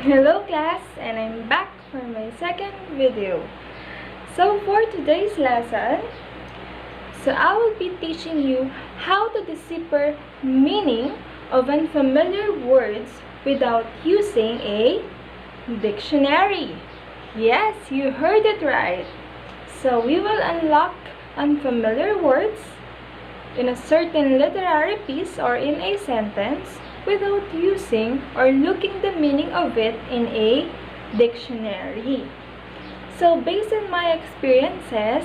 Hello class, and I'm back for my second video. So for today's lesson, I will be teaching you how to decipher meaning of unfamiliar words without using a dictionary. Yes, you heard it right. So we will unlock unfamiliar words in a certain literary piece or in a sentence without using or looking the meaning of it in a dictionary. So based on my experiences,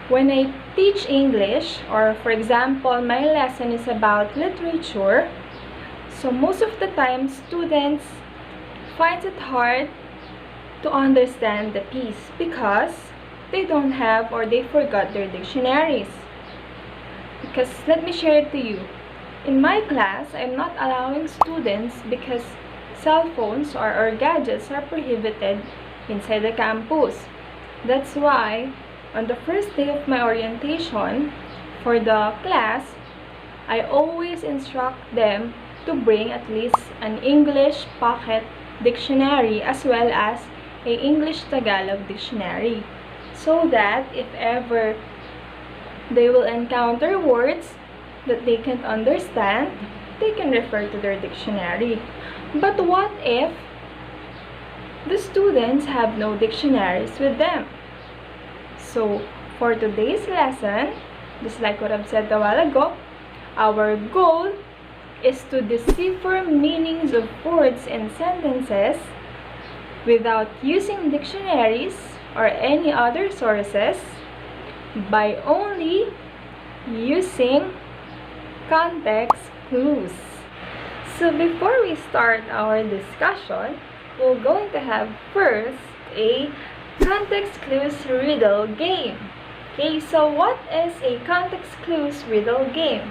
when I teach English, or for example, my lesson is about literature, so most of the time students find it hard to understand the piece because they don't have or they forgot their dictionaries. Because let me share it to you. In my class, I'm not allowing students because cell phones or gadgets are prohibited inside the campus. That's why on the first day of my orientation for the class, I always instruct them to bring at least an English pocket dictionary as well as a English-Tagalog dictionary, so that if ever they will encounter words that they can't understand, they can refer to their dictionary. But what if the students have no dictionaries with them? So for today's lesson, just like what I've said a while ago, our goal is to decipher meanings of words and sentences without using dictionaries or any other sources by only using context clues. So before we start our discussion, we're going to have first a context clues riddle game. Okay, so what is a context clues riddle game?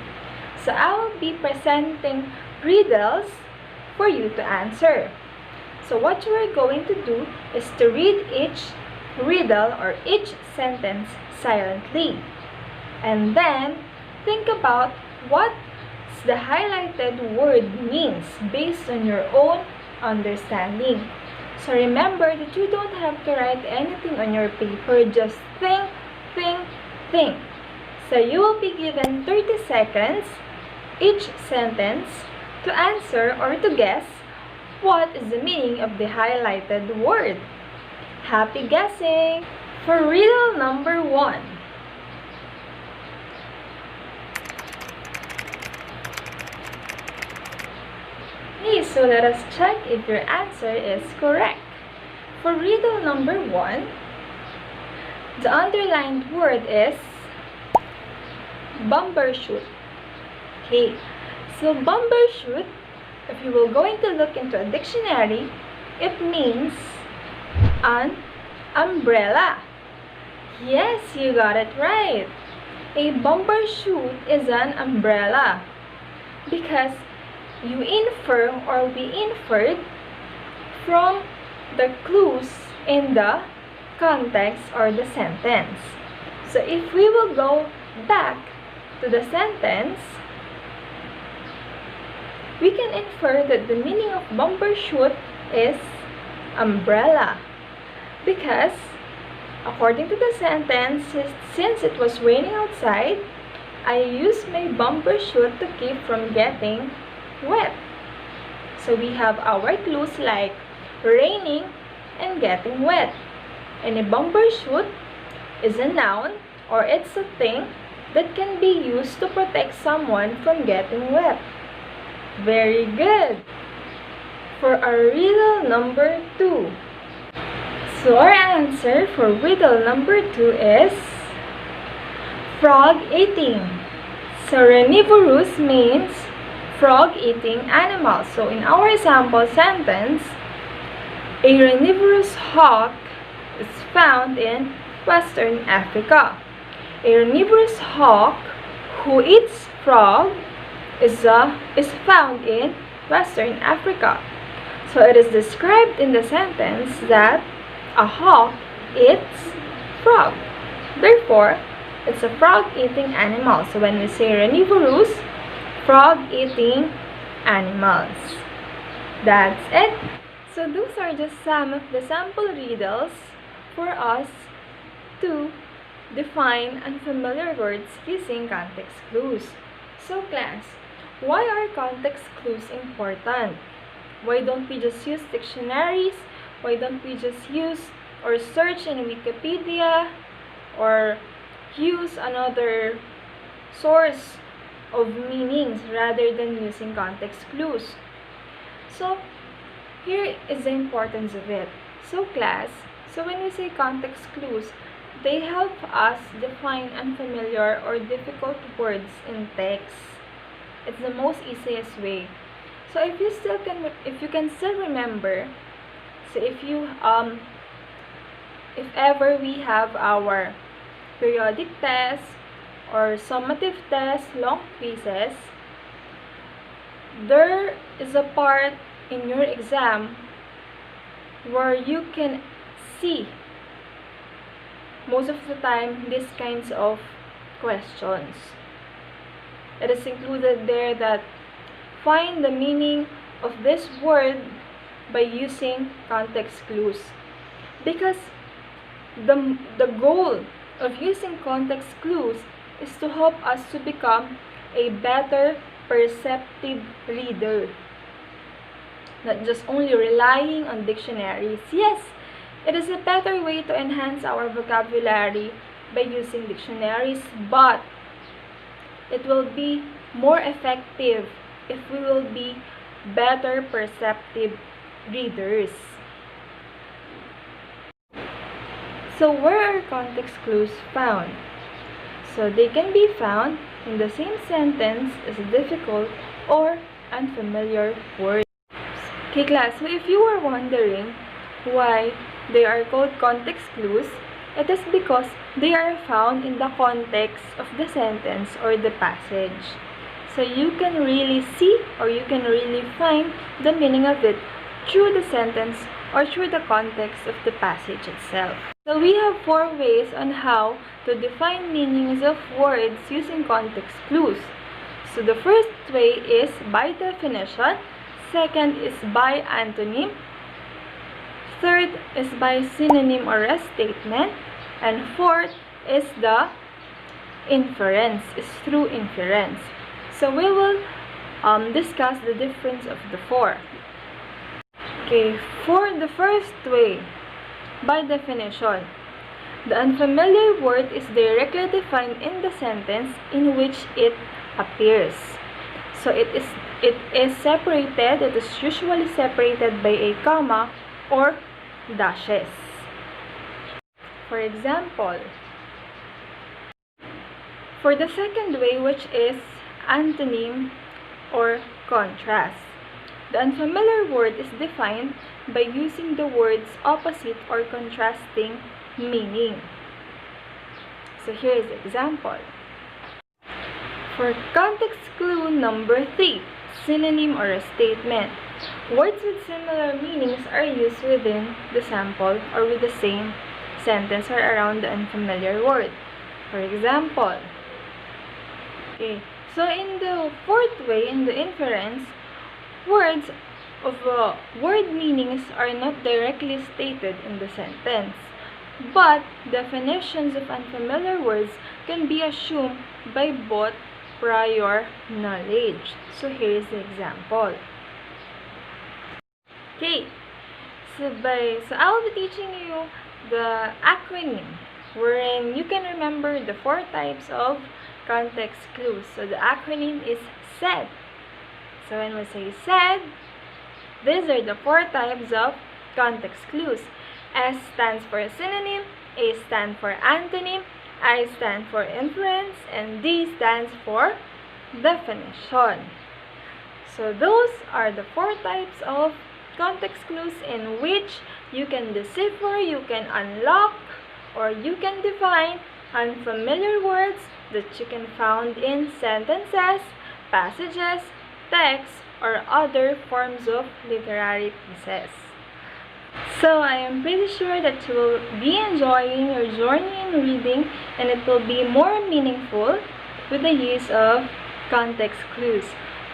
So I will be presenting riddles for you to answer. So what you are going to do is to read each riddle or each sentence silently, and then think about what the highlighted word means based on your own understanding. So remember that you don't have to write anything on your paper, just think. So you will be given 30 seconds each sentence to answer or to guess what is the meaning of the highlighted word. Happy guessing! For riddle number 1. Okay, so let us check if your answer is correct. For riddle number 1, the underlined word is bumbershoot. Okay, so bumbershoot, if you will going to look into a dictionary, it means an umbrella. Yes, you got it right. A bumbershoot is an umbrella because you infer or we inferred from the clues in the context or the sentence. So if we will go back to the sentence, we can infer that the meaning of bumbershoot is umbrella because according to the sentence, since it was raining outside, I used my bumbershoot to keep from getting wet. So we have our clues like raining and getting wet. And a bumbershoot is a noun or it's a thing that can be used to protect someone from getting wet. Very good. For our riddle number 2. So our answer for riddle number 2 is frog eating. So renivorous means frog-eating animal. So in our example sentence, a renivorous hawk is found in Western Africa. A renivorous hawk who eats frog is found in Western Africa. So it is described in the sentence that a hawk eats frog. Therefore, it's a frog-eating animal. So when we say renivorous, frog-eating animals. That's it. So those are just some of the sample riddles for us to define unfamiliar words using context clues. So class, why are context clues important? Why don't we just use dictionaries? Why don't we just use or search in Wikipedia or use another source of meanings rather than using context clues? So here is the importance of it. So class, so when we say context clues, they help us define unfamiliar or difficult words in text. It's the most easiest way. So if you can still remember, so if ever we have our periodic test or summative test, long quizzes, there is a part in your exam where you can see most of the time these kinds of questions. It is included there that find the meaning of this word by using context clues, because the goal of using context clues is to help us to become a better perceptive reader, not just only relying on dictionaries. Yes, it is a better way to enhance our vocabulary by using dictionaries, but it will be more effective if we will be better perceptive readers. So where are context clues found? So they can be found in the same sentence as difficult or unfamiliar words. Okay class, so if you were wondering why they are called context clues, it is because they are found in the context of the sentence or the passage. So you can really see or you can really find the meaning of it through the sentence or through the context of the passage itself. So we have 4 ways on how to define meanings of words using context clues. So the first way is by definition, second is by antonym, third is by synonym or restatement, and fourth is the inference, is through inference. So we will discuss the difference of the 4. Okay, for the first way, by definition, the unfamiliar word is directly defined in the sentence in which it appears. So it is separated, it is usually separated by a comma or dashes. For example, for the second way, which is antonym or contrast, the unfamiliar word is defined by using the words opposite or contrasting meaning. So here is the example. For context clue number 3, synonym or a statement, words with similar meanings are used within the sample or with the same sentence or around the unfamiliar word. For example, okay, so in the fourth way, in the inference, words of word meanings are not directly stated in the sentence, but definitions of unfamiliar words can be assumed by both prior knowledge. So here is the example. Okay, so I will be teaching you the acronym wherein you can remember the 4 types of context clues. So the acronym is SAID. So when we say SAID, these are the 4 types of context clues. S stands for synonym, A stands for antonym, I stands for inference, and D stands for definition. So those are the 4 types of context clues in which you can decipher, you can unlock, or you can define unfamiliar words that you can find in sentences, passages, texts, or other forms of literary pieces. So I am pretty sure that you will be enjoying your journey in reading, and it will be more meaningful with the use of context clues.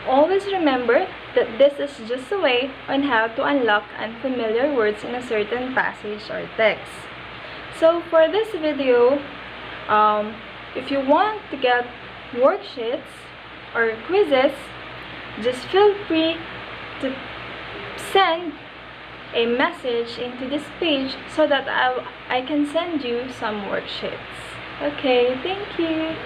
Always remember that this is just a way on how to unlock unfamiliar words in a certain passage or text. So for this video, if you want to get worksheets or quizzes, just feel free to send a message into this page so that I can send you some worksheets. Okay, thank you.